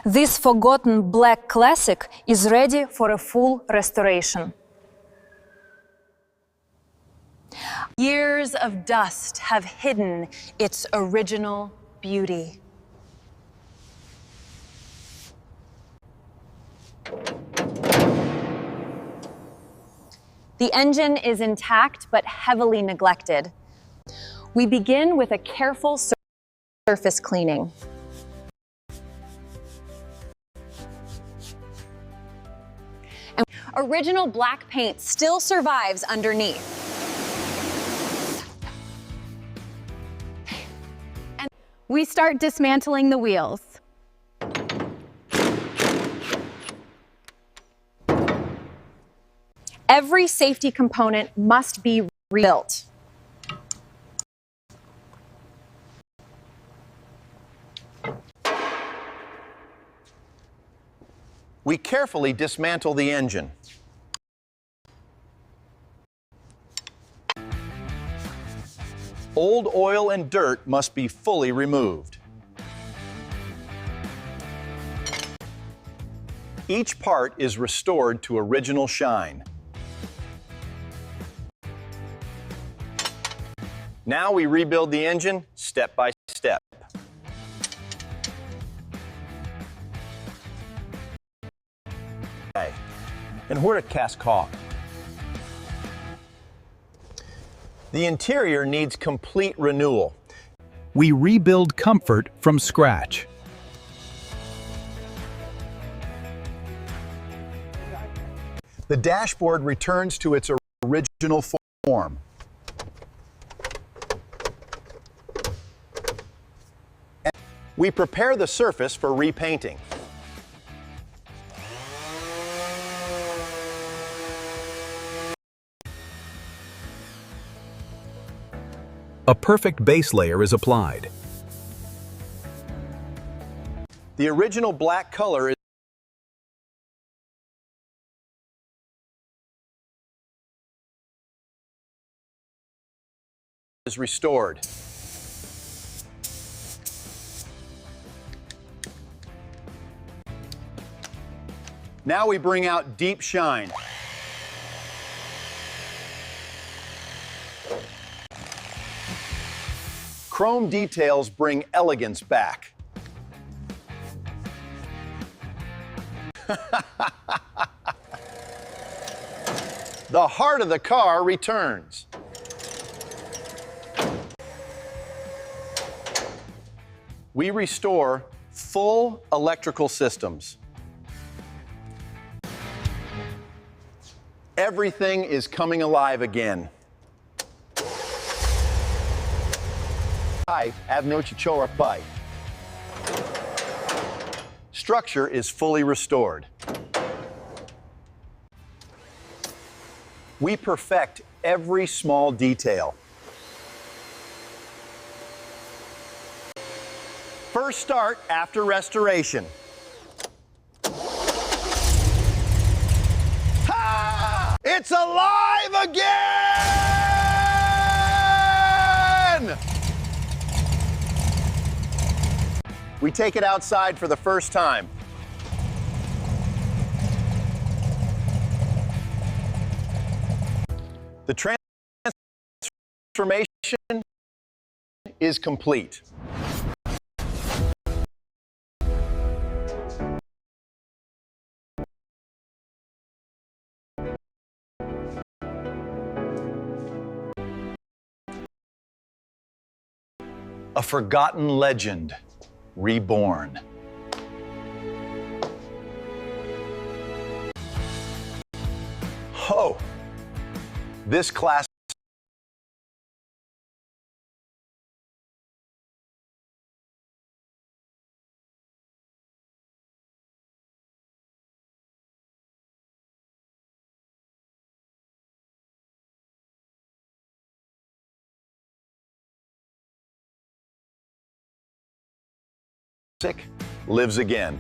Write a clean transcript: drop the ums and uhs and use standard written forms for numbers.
This forgotten black classic is ready for a full restoration. Years of dust have hidden its original beauty. The engine is intact but heavily neglected. We begin with a careful surface cleaning. And original black paint still survives underneath. And we start dismantling the wheels. Every safety component must be rebuilt. We carefully dismantle the engine. Old oil and dirt must be fully removed. Each part is restored to original shine. Now we rebuild the engine step by step. And where to cast caulk? The interior needs complete renewal. We rebuild comfort from scratch. The dashboard returns to its original form. We prepare the surface for repainting. A perfect base layer is applied. The original black color is restored. Now we bring out deep shine. Chrome details bring elegance back. The heart of the car returns. We restore full electrical systems. Everything is coming alive again. Have no chichora pai. Structure is fully restored. We perfect every small detail. First start after restoration. Ha! It's alive again! We take it outside for the first time. The transformation is complete. A forgotten legend. Reborn. Oh, this class lives again.